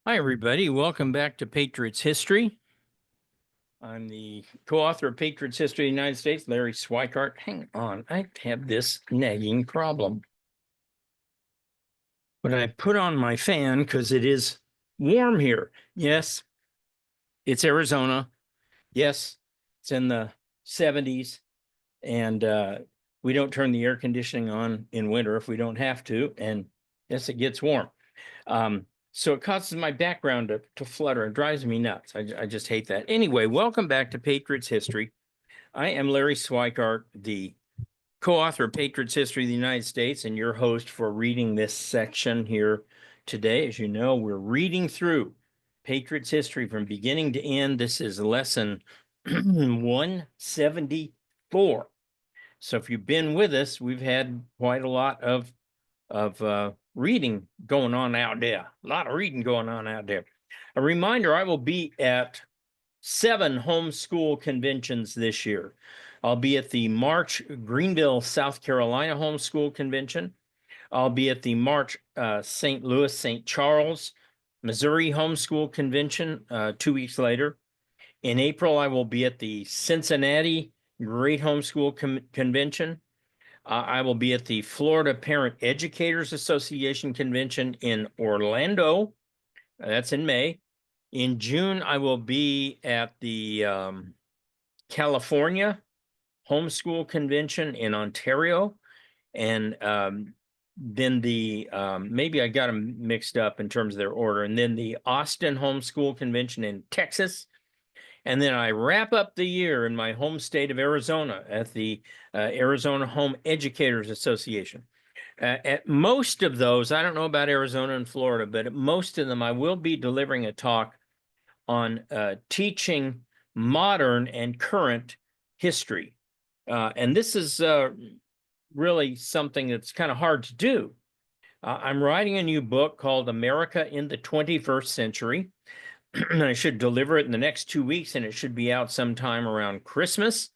Hi, everybody. Welcome back to Patriots History. I'm the co-author of Patriots History of the United States, Larry Swikart. Hang on, I have this nagging problem. But I put on my fan because it is warm here. Yes, it's Arizona. Yes, it's in the 70s. And we don't turn the air conditioning on in winter if we don't have to. And yes, it gets warm. So it causes my background to flutter. It drives me nuts. I just hate that. Anyway, welcome back to Patriots History. I am Larry Swikart, the co-author of Patriots History of the United States and your host for reading this section here today. As you know, we're reading through Patriots History from beginning to end. This is lesson 174. So if you've been with us, we've had quite a lot of reading going on out there. A lot of reading going on out there. A reminder, I will be at 7 homeschool conventions this year. I'll be at the March Greenville, South Carolina homeschool convention. I'll be at the March St. Louis, St. Charles, Missouri homeschool convention 2 weeks later. In April, I will be at the Cincinnati Great Homeschool Convention. I will be at the Florida Parent Educators Association convention in Orlando. That's in May. In June, I will be at the California Homeschool Convention in Ontario. And then the, maybe I got them mixed up in terms of their order. And then the Austin Homeschool Convention in Texas. And then I wrap up the year in my home state of Arizona at the Arizona Home Educators Association. At most of those, I don't know about Arizona and Florida, but at most of them, I will be delivering a talk on teaching modern and current history. And this is really something that's kind of hard to do. I'm writing a new book called America in the 21st Century. I should deliver it in the next 2 weeks, and it should be out sometime around Christmas.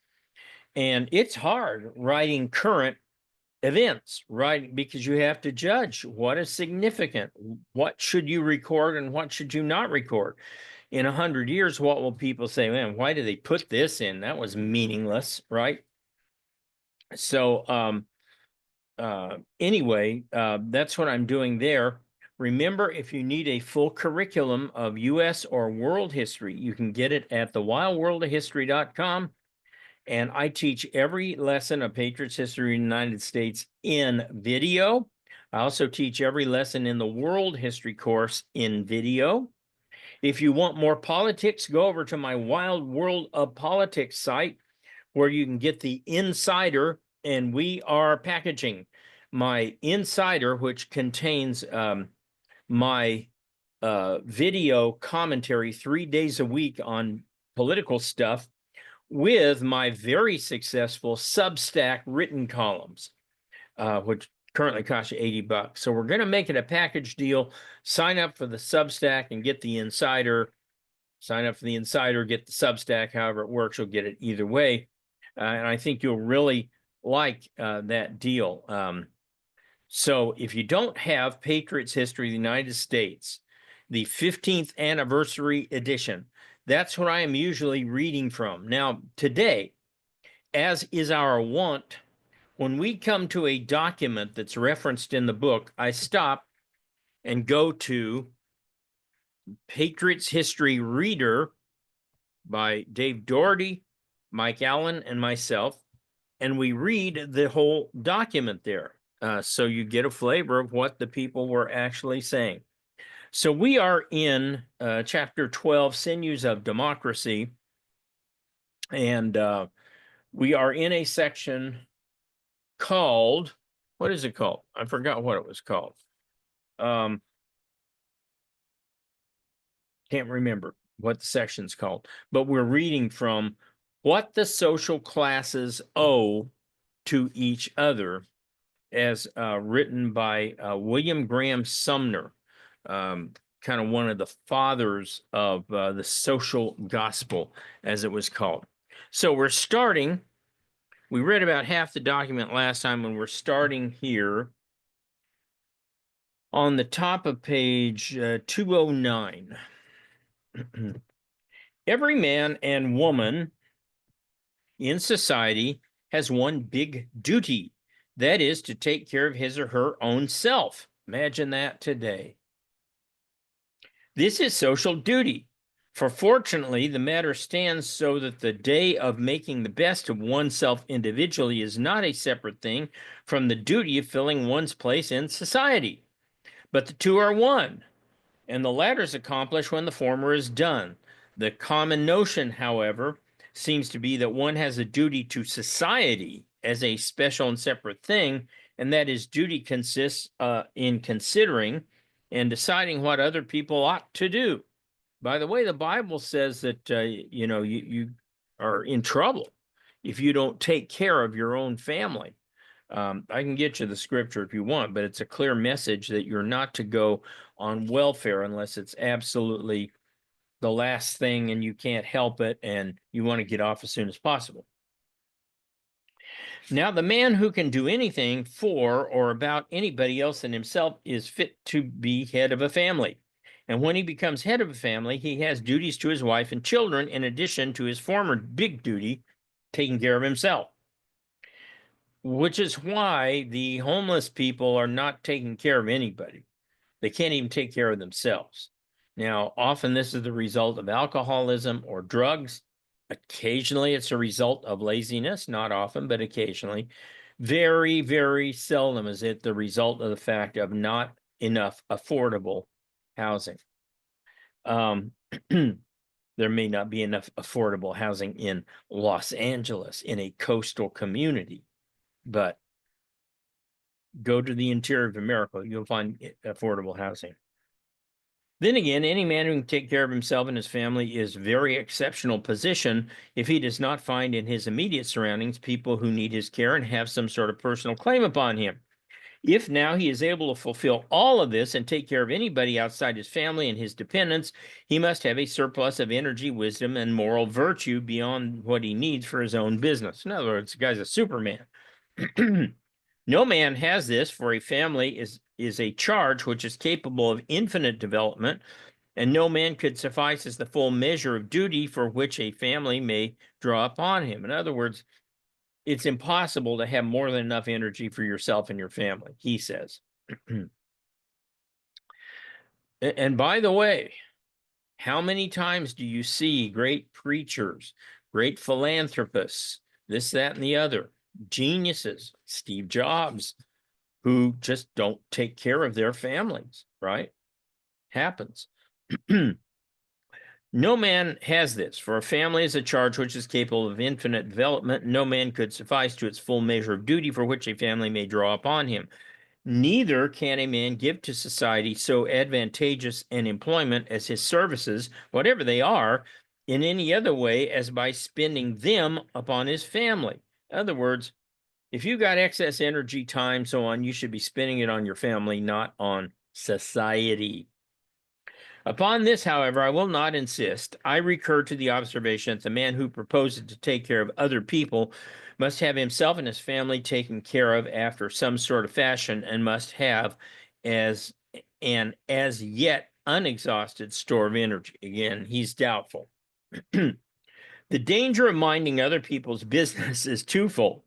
And it's hard writing current events, right? Because you have to judge what is significant, what should you record and what should you not record. In 100 years, what will people say? Man, why did they put this in? That was meaningless, right? So anyway, that's what I'm doing there. Remember, if you need a full curriculum of U.S. or world history, you can get it at thewildworldofhistory.com. And I teach every lesson of Patriots History of the United States in video. I also teach every lesson in the world history course in video. If you want more politics, go over to my Wild World of Politics site where you can get the Insider, and we are packaging my Insider, which contains my video commentary 3 days a week on political stuff, with my very successful Substack written columns, which currently cost you $80. So we're going to make it a package deal. Sign up for the Substack and get the Insider. Sign up for the Insider, get the Substack. However it works, you'll get it either way. And I think you'll really like that deal. So if you don't have Patriots History of the United States, the 15th anniversary edition, that's what I am usually reading from. Now, today, as is our wont, when we come to a document that's referenced in the book, I stop and go to Patriots History Reader by Dave Doherty, Mike Allen, and myself, and we read the whole document there. So you get a flavor of what the people were actually saying. So we are in chapter 12, Sinews of Democracy, and we are in a section called, what is it called? I forgot what it was called. Can't remember what the section's called, but we're reading from What the Social Classes Owe to Each Other, as written by William Graham Sumner, kind of one of the fathers of the social gospel, as it was called. So we're starting, we read about half the document last time, and we're starting here On the top of page 209, every man and woman in society has one big duty. That is to take care of his or her own self. Imagine that today. This is social duty. For fortunately, the matter stands so that the day of making the best of oneself individually is not a separate thing from the duty of filling one's place in society. But the two are one, and the latter is accomplished when the former is done. The common notion, however, seems to be that one has a duty to society as a special and separate thing, and that his duty consists in considering and deciding what other people ought to do. By the way, the Bible says that you are in trouble if you don't take care of your own family. I can get you the scripture if you want, but it's a clear message that you're not to go on welfare unless it's absolutely the last thing and you can't help it and you want to get off as soon as possible. Now, the man who can do anything for or about anybody else than himself is fit to be head of a family. And when he becomes head of a family, he has duties to his wife and children in addition to his former big duty, taking care of himself. Which is why the homeless people are not taking care of anybody. They can't even take care of themselves. Now, often this is the result of alcoholism or drugs. Occasionally, it's a result of laziness, not often, but occasionally. Very, very seldom is it the result of the fact of not enough affordable housing. There may not be enough affordable housing in Los Angeles, in a coastal community, but go to the interior of America, you'll find affordable housing. Then again, any man who can take care of himself and his family is very exceptional position if he does not find in his immediate surroundings people who need his care and have some sort of personal claim upon him. If now he is able to fulfill all of this and take care of anybody outside his family and his dependents, he must have a surplus of energy, wisdom, and moral virtue beyond what he needs for his own business. In other words, the guy's a Superman. No man has this, for a family is a charge which is capable of infinite development, and no man could suffice as the full measure of duty for which a family may draw upon him. In other words, it's impossible to have more than enough energy for yourself and your family, he says. And by the way, how many times do you see great preachers, great philanthropists, this, that, and the other, geniuses, Steve Jobs, who just don't take care of their families, right? Happens. No man has this, for a family is a charge which is capable of infinite development. No man could suffice to its full measure of duty for which a family may draw upon him. Neither can a man give to society so advantageous an employment as his services, whatever they are, in any other way as by spending them upon his family. In other words, if you got excess energy, time, so on, you should be spending it on your family, not on society. Upon this, however, I will not insist. I recur to the observation that the man who proposes to take care of other people must have himself and his family taken care of after some sort of fashion, and must have as an as yet unexhausted store of energy. Again, he's doubtful. The danger of minding other people's business is twofold.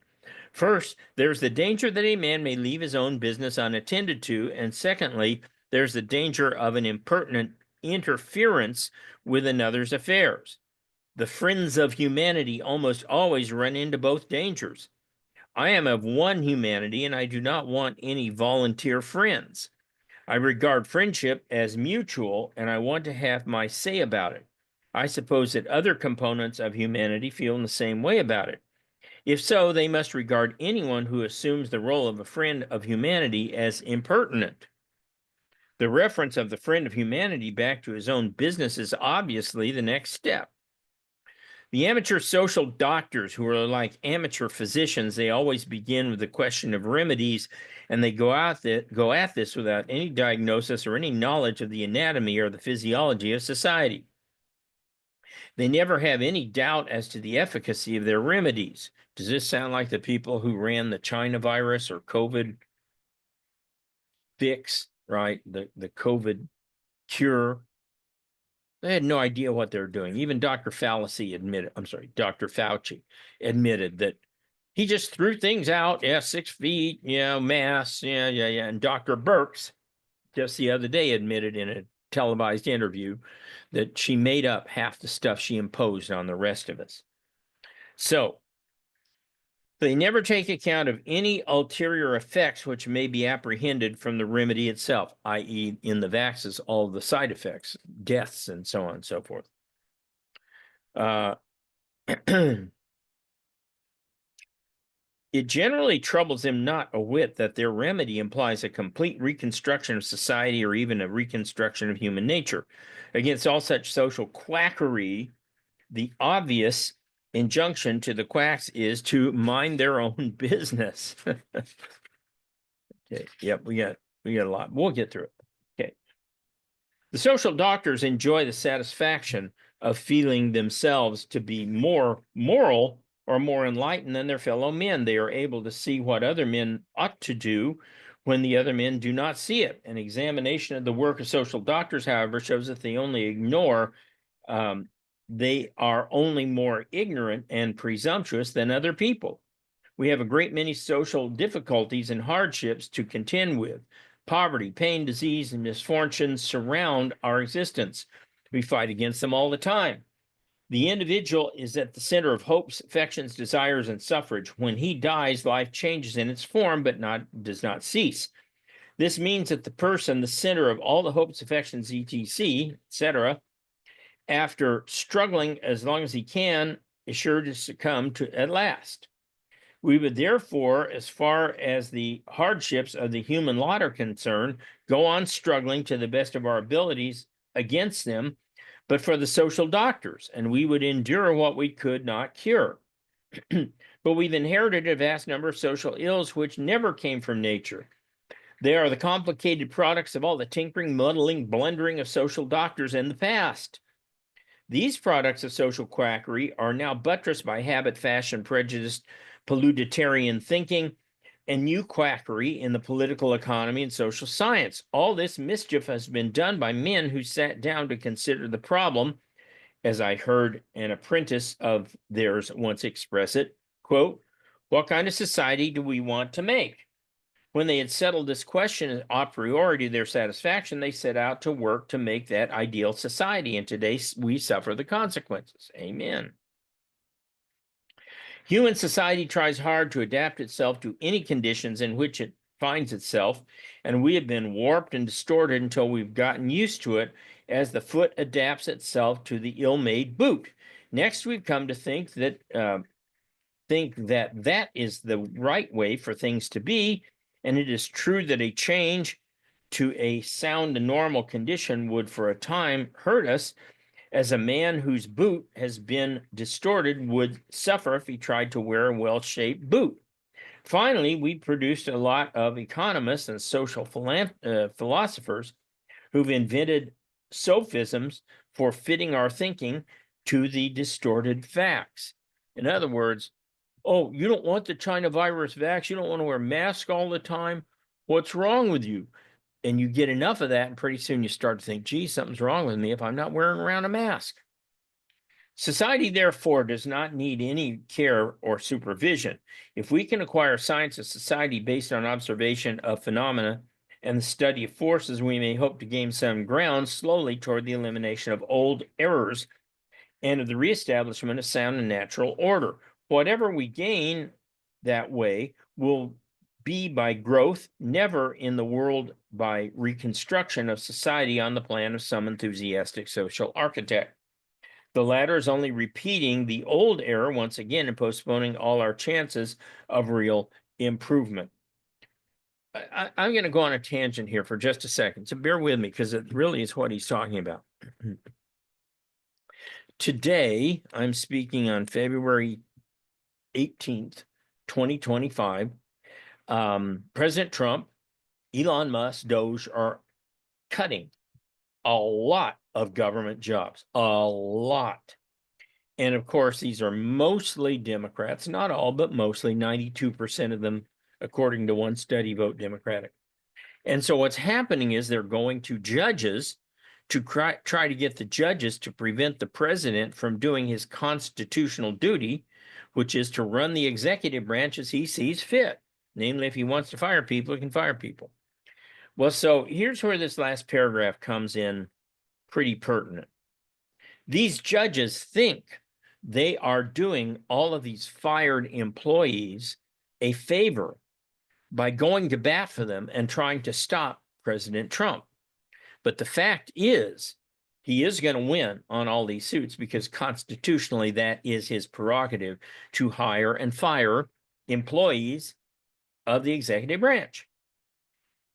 First, there's the danger that a man may leave his own business unattended to, and secondly, there's the danger of an impertinent interference with another's affairs. The friends of humanity almost always run into both dangers. I am of one humanity, and I do not want any volunteer friends. I regard friendship as mutual, and I want to have my say about it. I suppose that other components of humanity feel in the same way about it. If so, they must regard anyone who assumes the role of a friend of humanity as impertinent. The reference of the friend of humanity back to his own business is obviously the next step. The amateur social doctors who are like amateur physicians, they always begin with the question of remedies, and they go at this without any diagnosis or any knowledge of the anatomy or the physiology of society. They never have any doubt as to the efficacy of their remedies. Does this sound like the people who ran the China virus or COVID fix, right? The COVID cure. They had no idea what they were doing. Even Dr. Fauci admitted that he just threw things out. Yeah, 6 feet, masks, yeah. And Dr. Birx just the other day admitted in a televised interview that she made up half the stuff she imposed on the rest of us. So they never take account of any ulterior effects which may be apprehended from the remedy itself, i.e., in the vaxes, all the side effects, deaths, and so on and so forth. It generally troubles him not a whit that their remedy implies a complete reconstruction of society or even a reconstruction of human nature. Against all such social quackery, the obvious injunction to the quacks is to mind their own business. Okay, yep, we got a lot. We'll get through it. Okay. The social doctors enjoy the satisfaction of feeling themselves to be more moral or more enlightened than their fellow men. They are able to see what other men ought to do when the other men do not see it. An examination of the work of social doctors, however, shows that they only ignore, they are only more ignorant and presumptuous than other people. We have a great many social difficulties and hardships to contend with. Poverty, pain, disease, and misfortune surround our existence. We fight against them all the time. The individual is at the center of hopes, affections, desires, and suffrage. When he dies, life changes in its form, but does not cease. This means that the person, the center of all the hopes, affections, etc., etc., after struggling as long as he can, is sure to succumb to at last. We would therefore, as far as the hardships of the human lot are concerned, go on struggling to the best of our abilities against them, but for the social doctors, and we would endure what we could not cure. But we've inherited a vast number of social ills which never came from nature. They are the complicated products of all the tinkering, muddling, blundering of social doctors in the past. These products of social quackery are now buttressed by habit, fashion, prejudice, pollutarian thinking, and new quackery in the political economy and social science. All this mischief has been done by men who sat down to consider the problem, as I heard an apprentice of theirs once express it, quote, what kind of society do we want to make? When they had settled this question a priori to their satisfaction, they set out to work to make that ideal society, and today we suffer the consequences. Amen. Human society tries hard to adapt itself to any conditions in which it finds itself, and we have been warped and distorted until we've gotten used to it as the foot adapts itself to the ill-made boot. Next, we've come to think that that is the right way for things to be, and it is true that a change to a sound and normal condition would for a time hurt us, as a man whose boot has been distorted would suffer if he tried to wear a well-shaped boot. Finally, we produced a lot of economists and social philosophers who've invented sophisms for fitting our thinking to the distorted facts. In other words, oh, you don't want the China virus vax, you don't want to wear masks all the time. What's wrong with you? And you get enough of that, and pretty soon you start to think, gee, something's wrong with me if I'm not wearing around a mask. Society, therefore, does not need any care or supervision. If we can acquire science of society based on observation of phenomena and the study of forces, we may hope to gain some ground slowly toward the elimination of old errors and of the reestablishment of sound and natural order. Whatever we gain that way will be by growth, never in the world by reconstruction of society on the plan of some enthusiastic social architect. The latter is only repeating the old error once again and postponing all our chances of real improvement. I'm going to go on a tangent here for just a second, so bear with me because it really is what he's talking about. Today, I'm speaking on February 18th, 2025. President Trump, Elon Musk, Doge are cutting a lot of government jobs, a lot. And of course, these are mostly Democrats, not all, but mostly 92% of them, according to one study, vote Democratic. And so what's happening is they're going to judges to try to get the judges to prevent the president from doing his constitutional duty, which is to run the executive branch as he sees fit. Namely, if he wants to fire people, he can fire people. Well, so here's where this last paragraph comes in pretty pertinent. These judges think they are doing all of these fired employees a favor by going to bat for them and trying to stop President Trump. But the fact is, he is going to win on all these suits because constitutionally that is his prerogative to hire and fire employees of the executive branch.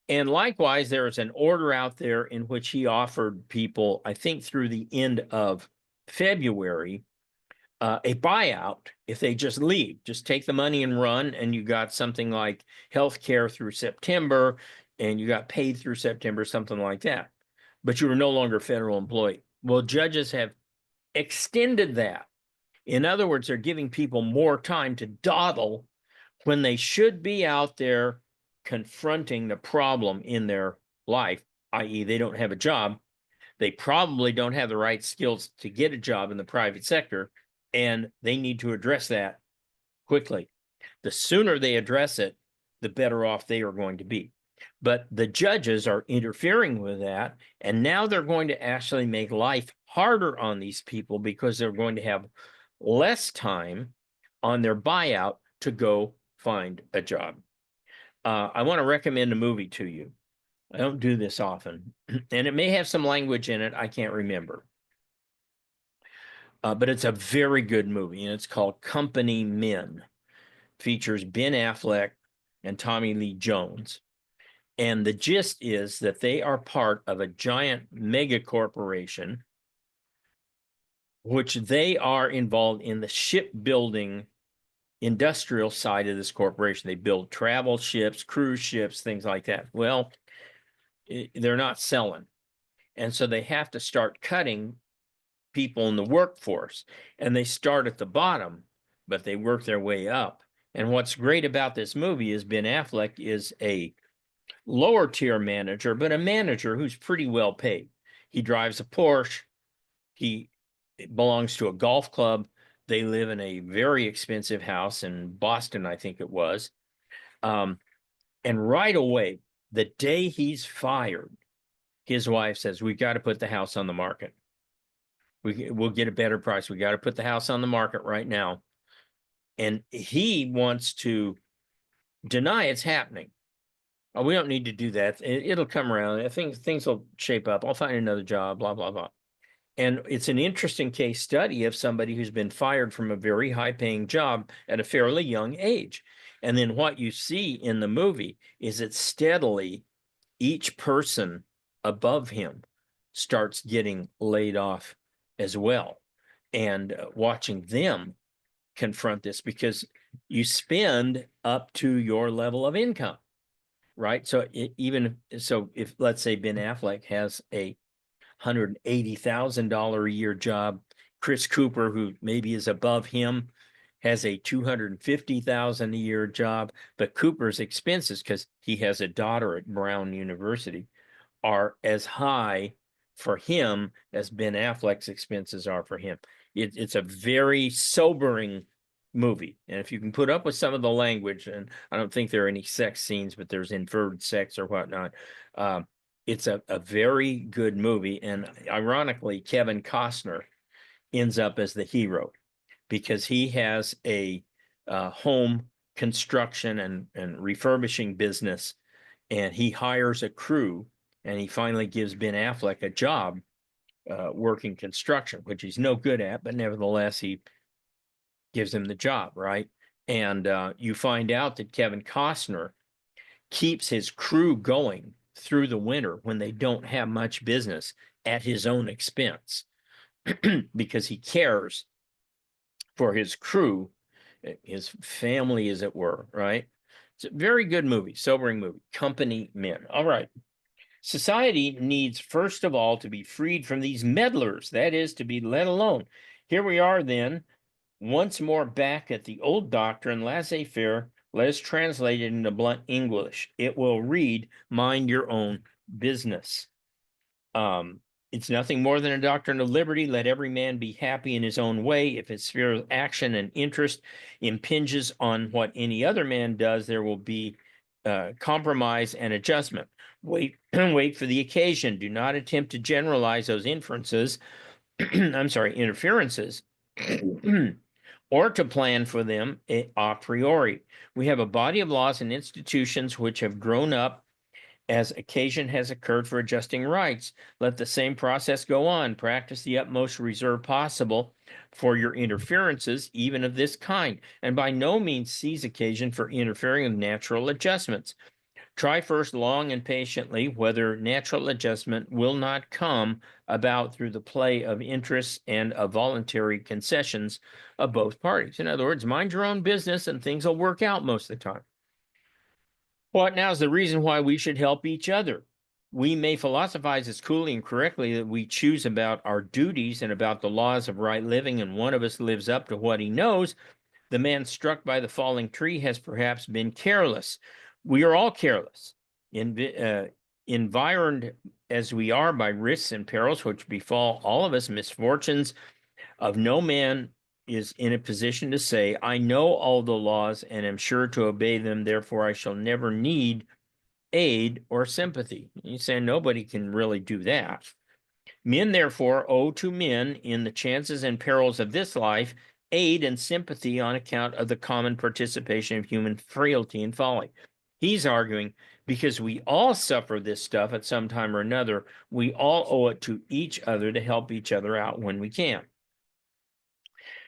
And likewise, there is an order out there in which he offered people, I think through the end of February, a buyout if they just leave, just take the money and run, and you got something like health care through September, and you got paid through September, something like that. But you were no longer a federal employee. Well, judges have extended that. In other words, they're giving people more time to dawdle when they should be out there confronting the problem in their life, i.e., they don't have a job. They probably don't have the right skills to get a job in the private sector, and they need to address that quickly. The sooner they address it, the better off they are going to be. But the judges are interfering with that, and now they're going to actually make life harder on these people because they're going to have less time on their buyout to go find a job. I want to recommend a movie to you. I don't do this often, and it may have some language in it I can't remember. But it's a very good movie, and it's called Company Men. Features Ben Affleck and Tommy Lee Jones. And the gist is that they are part of a giant mega corporation, which they are involved in the shipbuilding industrial side of this corporation. They build travel ships, cruise ships, things like that. Well, they're not selling. And so they have to start cutting people in the workforce. And they start at the bottom, but they work their way up. And what's great about this movie is Ben Affleck is a lower tier manager, but a manager who's pretty well paid. He drives a Porsche. He belongs to a golf club. They live in a very expensive house in Boston, I think it was. And right away, the day he's fired, his wife says, "We've got to put the house on the market. We'll get a better price. We got to put the house on the market right now." And he wants to deny it's happening. "Oh, we don't need to do that. It'll come around. I think things will shape up. I'll find another job, blah, blah, blah." And it's an interesting case study of somebody who's been fired from a very high-paying job at a fairly young age. And then what you see in the movie is that steadily each person above him starts getting laid off as well. And watching them confront this, because you spend up to your level of income, right? So if let's say Ben Affleck has a $180,000 a year job, Chris Cooper, who maybe is above him, has a $250,000 a year job, but Cooper's expenses, because he has a daughter at Brown University, are as high for him as Ben Affleck's expenses are for him. It's a very sobering movie. And if you can put up with some of the language, and I don't think there are any sex scenes, but there's inferred sex or whatnot, it's a very good movie. And ironically, Kevin Costner ends up as the hero because he has a home construction and refurbishing business, and he hires a crew, and he finally gives Ben Affleck a job working construction, which he's no good at, but nevertheless, he gives him the job, right? And you find out that Kevin Costner keeps his crew going through the winter when they don't have much business at his own expense because he cares for his crew, his family, as it were, right? It's a very good movie, sobering movie, Company Men. All right. Society needs, first of all, to be freed from these meddlers, that is, to be let alone. Here we are then, once more back at the old doctrine, laissez-faire, Let us translate it into blunt English. It will read, mind your own business. It's nothing more than a doctrine of liberty. Let every man be happy in his own way. If his sphere of action and interest impinges on what any other man does, there will be compromise and adjustment. Wait, wait for the occasion. Do not attempt to generalize those inferences. I'm sorry, interferences. Or to plan for them a priori. We have a body of laws and institutions which have grown up as occasion has occurred for adjusting rights. Let the same process go on. Practice the utmost reserve possible for your interferences, even of this kind, and by no means seize occasion for interfering with natural adjustments. Try first long and patiently whether natural adjustment will not come about through the play of interests and of voluntary concessions of both parties. In other words, mind your own business and things will work out most of the time. What now is the reason why we should help each other? We may philosophize as coolly and correctly that we choose about our duties and about the laws of right living, and one of us lives up to what he knows. The man struck by the falling tree has perhaps been careless. We are all careless, environed as we are by risks and perils which befall all of us, misfortunes of no man is in a position to say, I know all the laws and am sure to obey them, therefore I shall never need aid or sympathy. You say nobody can really do that. Men, therefore, owe to men in the chances and perils of this life aid and sympathy on account of the common participation of human frailty and folly. He's arguing because we all suffer this stuff at some time or another, we all owe it to each other to help each other out when we can.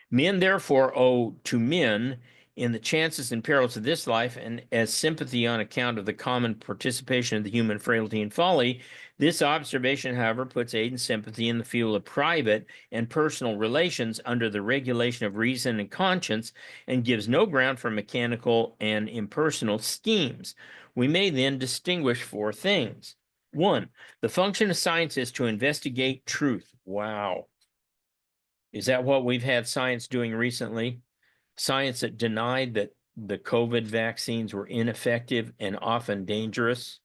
Men, therefore, owe to men in the chances and perils of this life, and as sympathy on account of the common participation of the human frailty and folly. This observation, however, puts aid and sympathy in the field of private and personal relations under the regulation of reason and conscience, and gives no ground for mechanical and impersonal schemes. We may then distinguish four things. 1, the function of science is to investigate truth. Wow. Is that what we've had science doing recently? Science that denied that the COVID vaccines were ineffective and often dangerous.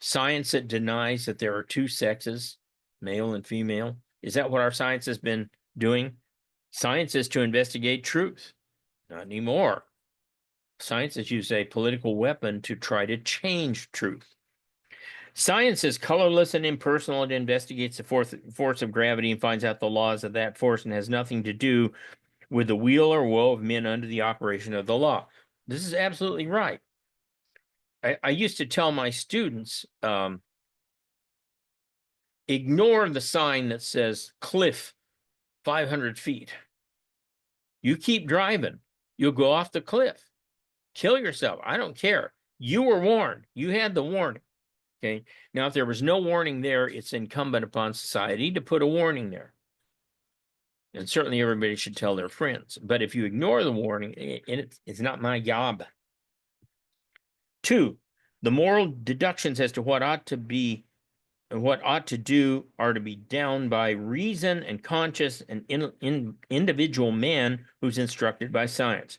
Science that denies that there are two sexes, male and female. Is that what our science has been doing? Science is to investigate truth. Not anymore. Science has used a political weapon to try to change truth. Science is colorless and impersonal. It investigates the force of gravity and finds out the laws of that force and has nothing to do with the weal or woe of men under the operation of the law. This is absolutely right. I used to tell my students, ignore the sign that says cliff 500 feet. You keep driving, you'll go off the cliff. Kill yourself. I don't care. You were warned. You had the warning. Okay. Now, if there was no warning there, it's incumbent upon society to put a warning there. And certainly everybody should tell their friends. But if you ignore the warning, it's not my job. 2, the moral deductions as to what ought to be and what ought to do are to be down by reason and conscious and individual man who's instructed by science.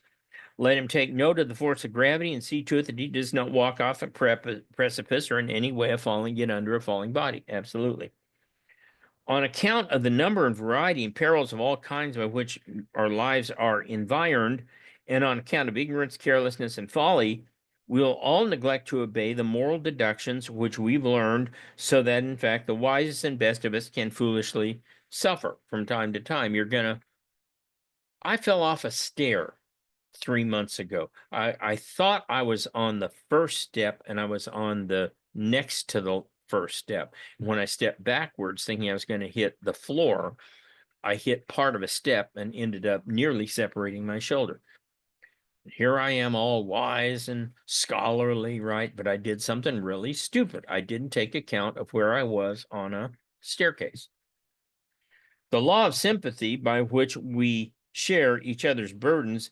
Let him take note of the force of gravity and see to it that he does not walk off a precipice or in any way of falling yet under a falling body. Absolutely. On account of the number and variety and perils of all kinds by which our lives are environed, and on account of ignorance, carelessness, and folly, we'll all neglect to obey the moral deductions which we've learned, so that, in fact, the wisest and best of us can foolishly suffer from time to time. I fell off a stair 3 months ago. I thought I was on the first step and I was on the next to the first step. When I stepped backwards, thinking I was going to hit the floor, I hit part of a step and ended up nearly separating my shoulder. Here I am, all wise and scholarly, right? But I did something really stupid. I didn't take account of where I was on a staircase. The law of sympathy, by which we share each other's burdens,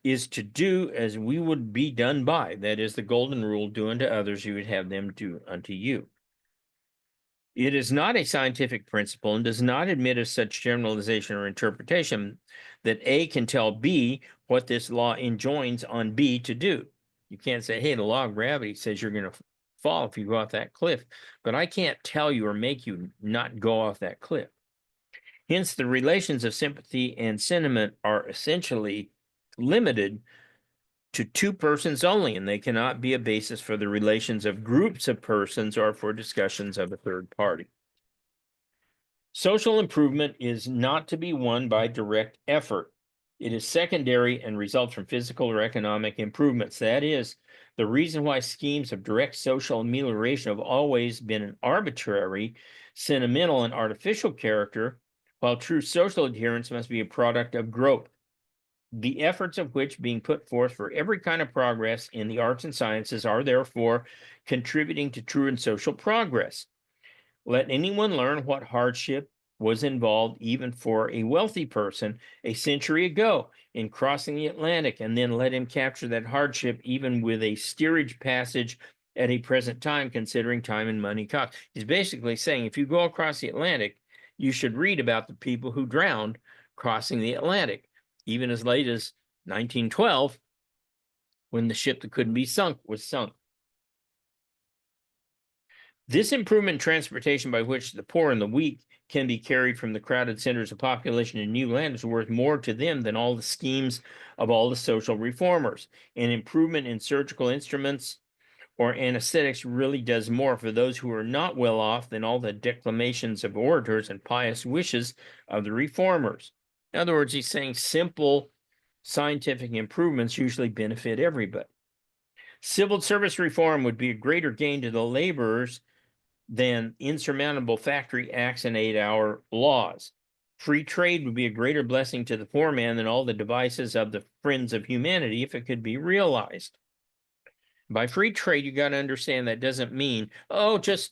is to do as we would be done by. That is the golden rule: do unto others, you would have them do unto you. It is not a scientific principle and does not admit of such generalization or interpretation that A can tell B what this law enjoins on B to do. You can't say, hey, the law of gravity says you're going to fall if you go off that cliff, but I can't tell you or make you not go off that cliff. Hence, the relations of sympathy and sentiment are essentially limited to two persons only, and they cannot be a basis for the relations of groups of persons or for discussions of a third party. Social improvement is not to be won by direct effort. It is secondary and results from physical or economic improvements. That is, the reason why schemes of direct social amelioration have always been an arbitrary, sentimental, and artificial character, while true social adherence must be a product of growth, the efforts of which being put forth for every kind of progress in the arts and sciences are therefore contributing to true and social progress. Let anyone learn what hardship was involved, even for a wealthy person, a century ago in crossing the Atlantic, and then let him capture that hardship even with a steerage passage at a present time, considering time and money cost. He's basically saying if you go across the Atlantic, you should read about the people who drowned crossing the Atlantic, even as late as 1912, when the ship that couldn't be sunk was sunk. This improvement in transportation by which the poor and the weak can be carried from the crowded centers of population in new land is worth more to them than all the schemes of all the social reformers. An improvement in surgical instruments or anesthetics really does more for those who are not well off than all the declamations of orators and pious wishes of the reformers. In other words, he's saying simple scientific improvements usually benefit everybody. Civil service reform would be a greater gain to the laborers than insurmountable factory acts and 8-hour laws. Free trade would be a greater blessing to the poor man than all the devices of the friends of humanity if it could be realized. By free trade, you got to understand that doesn't mean, oh, just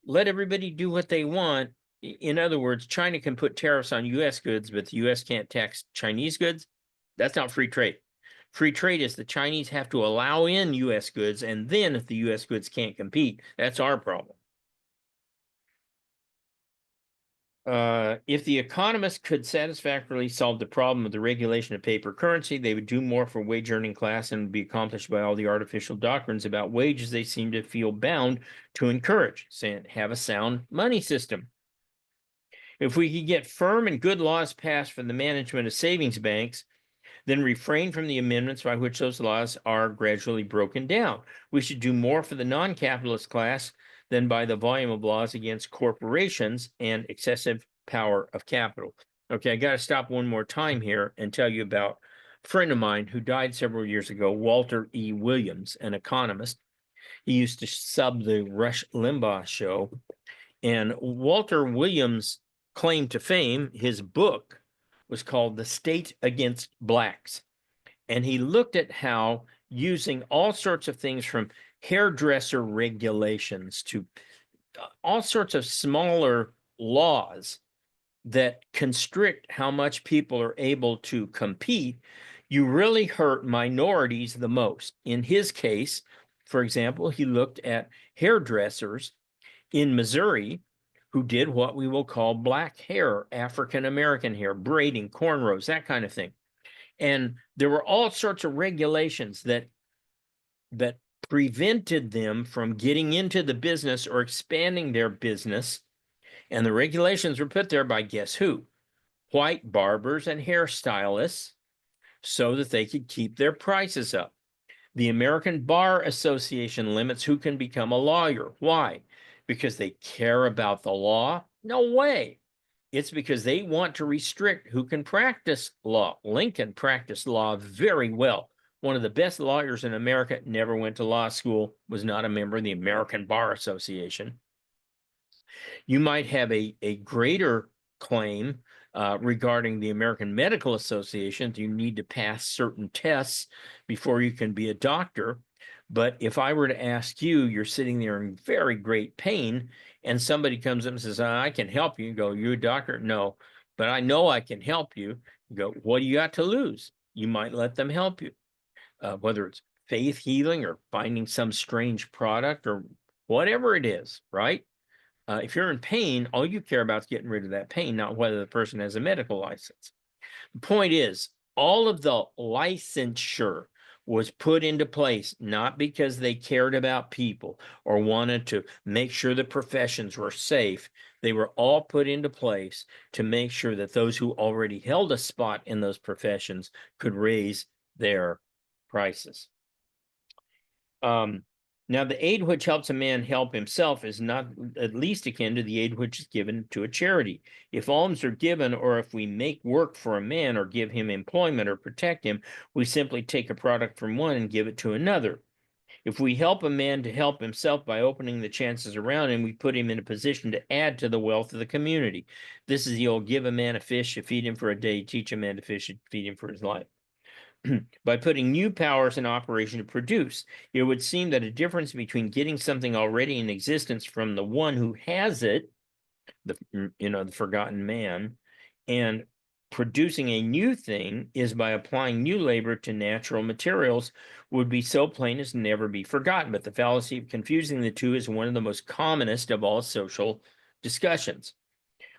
let everybody do what they want. In other words, China can put tariffs on U.S. goods, but the U.S. can't tax Chinese goods. That's not free trade. Free trade is the Chinese have to allow in U.S. goods, and then if the U.S. goods can't compete, that's our problem. If the economists could satisfactorily solve the problem of the regulation of paper currency, they would do more for wage earning class and would be accomplished by all the artificial doctrines about wages they seem to feel bound to encourage, saying have a sound money system. If we could get firm and good laws passed for the management of savings banks, then refrain from the amendments by which those laws are gradually broken down. We should do more for the non-capitalist class than by the volume of laws against corporations and excessive power of capital. Okay, I got to stop one more time here and tell you about a friend of mine who died several years ago, Walter E. Williams, an economist. He used to sub the Rush Limbaugh show. And Walter Williams' claim to fame, his book was called The State Against Blacks. And he looked at how using all sorts of things from hairdresser regulations to all sorts of smaller laws that constrict how much people are able to compete, you really hurt minorities the most. In his case, for example, he looked at hairdressers in Missouri who did what we will call black hair, African American hair, braiding, cornrows, that kind of thing. And there were all sorts of regulations that prevented them from getting into the business or expanding their business. And the regulations were put there by guess who? White barbers and hairstylists, so that they could keep their prices up. The American Bar Association limits who can become a lawyer. Why? Because they care about the law? No way. It's because they want to restrict who can practice law. Lincoln practiced law very well. One of the best lawyers in America, never went to law school, was not a member of the American Bar Association. You might have a greater claim regarding the American Medical Association. You need to pass certain tests before you can be a doctor. But if I were to ask you, you're sitting there in very great pain, and somebody comes up and says, I can help you. You go, you a doctor? No, but I know I can help you. You go, what do you got to lose? You might let them help you, whether it's faith healing or finding some strange product or whatever it is, right? If you're in pain, all you care about is getting rid of that pain, not whether the person has a medical license. The point is, all of the licensure was put into place not because they cared about people or wanted to make sure the professions were safe. They were all put into place to make sure that those who already held a spot in those professions could raise their prices. Now, the aid which helps a man help himself is not at least akin to the aid which is given to a charity. If alms are given, or if we make work for a man or give him employment or protect him, we simply take a product from one and give it to another. If we help a man to help himself by opening the chances around him, we put him in a position to add to the wealth of the community. This is the old give a man a fish, you feed him for a day, teach a man to fish, you feed him for his life. By putting new powers in operation to produce, it would seem that a difference between getting something already in existence from the one who has it, the forgotten man, and producing a new thing is by applying new labor to natural materials would be so plain as to never be forgotten. But the fallacy of confusing the two is one of the most commonest of all social discussions.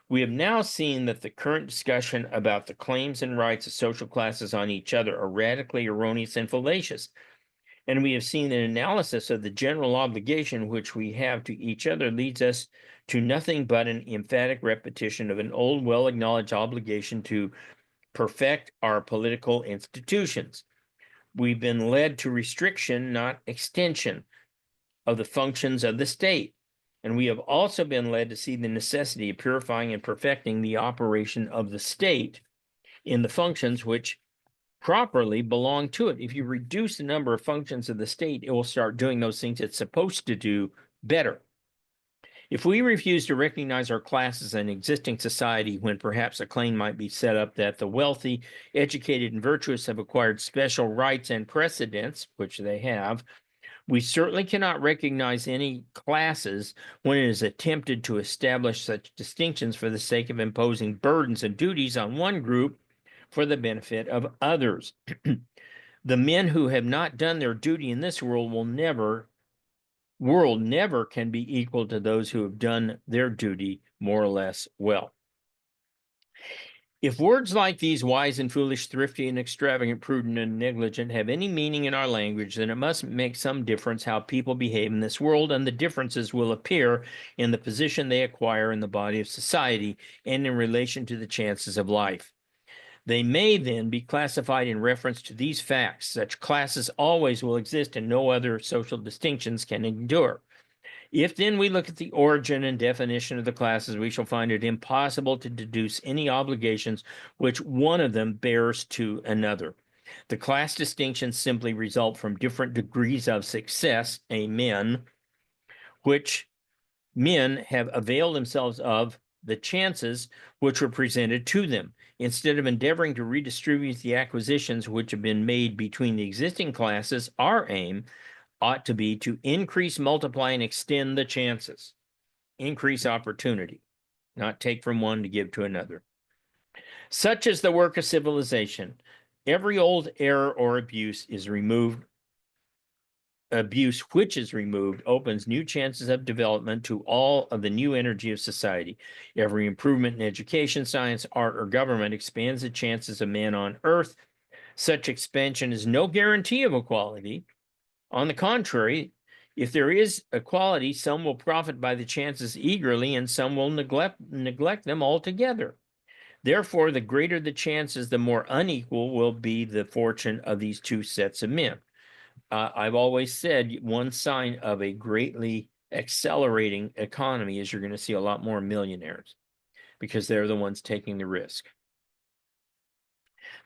We have now seen that the current discussion about the claims and rights of social classes on each other are radically erroneous and fallacious. And we have seen an analysis of the general obligation which we have to each other leads us to nothing but an emphatic repetition of an old, well-acknowledged obligation to perfect our political institutions. We've been led to restriction, not extension, of the functions of the state. And we have also been led to see the necessity of purifying and perfecting the operation of the state in the functions which properly belong to it. If you reduce the number of functions of the state, it will start doing those things it's supposed to do better. If we refuse to recognize our classes in existing society when perhaps a claim might be set up that the wealthy, educated, and virtuous have acquired special rights and precedents, which they have, we certainly cannot recognize any classes when it is attempted to establish such distinctions for the sake of imposing burdens and duties on one group for the benefit of others. The men who have not done their duty in this world never can be equal to those who have done their duty more or less well. If words like these, wise and foolish, thrifty and extravagant, prudent and negligent, have any meaning in our language, then it must make some difference how people behave in this world, and the differences will appear in the position they acquire in the body of society and in relation to the chances of life. They may then be classified in reference to these facts. Such classes always will exist, and no other social distinctions can endure. If then we look at the origin and definition of the classes, we shall find it impossible to deduce any obligations which one of them bears to another. The class distinctions simply result from different degrees of success, amen, which men have availed themselves of the chances which were presented to them. Instead of endeavoring to redistribute the acquisitions which have been made between the existing classes, our aim ought to be to increase, multiply, and extend the chances, increase opportunity, not take from one to give to another. Such is the work of civilization. Every old error or abuse is removed. Abuse which is removed opens new chances of development to all of the new energy of society. Every improvement in education, science, art, or government expands the chances of man on earth. Such expansion is no guarantee of equality. On the contrary, if there is equality, some will profit by the chances eagerly, and some will neglect them altogether. Therefore, the greater the chances, the more unequal will be the fortune of these two sets of men. I've always said one sign of a greatly accelerating economy is you're going to see a lot more millionaires because they're the ones taking the risk.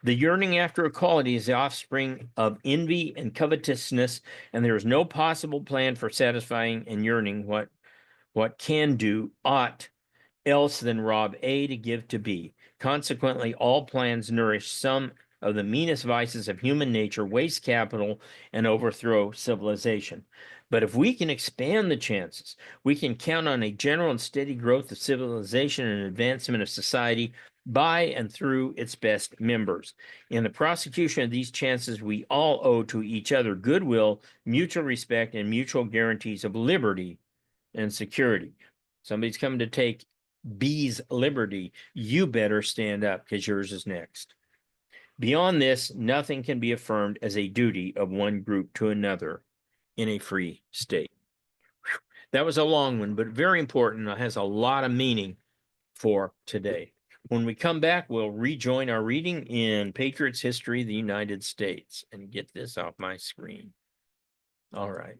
The yearning after equality is the offspring of envy and covetousness, and there is no possible plan for satisfying and yearning what can do aught else than rob A to give to B. Consequently, all plans nourish some of the meanest vices of human nature, waste capital, and overthrow civilization. But if we can expand the chances, we can count on a general and steady growth of civilization and advancement of society by and through its best members. In the prosecution of these chances, we all owe to each other goodwill, mutual respect, and mutual guarantees of liberty and security. Somebody's coming to take B's liberty. You better stand up because yours is next. Beyond this, nothing can be affirmed as a duty of one group to another in a free state. Whew. That was a long one, but very important. It has a lot of meaning for today. When we come back, we'll rejoin our reading in Patriot's History of the United States and get this off my screen. All right.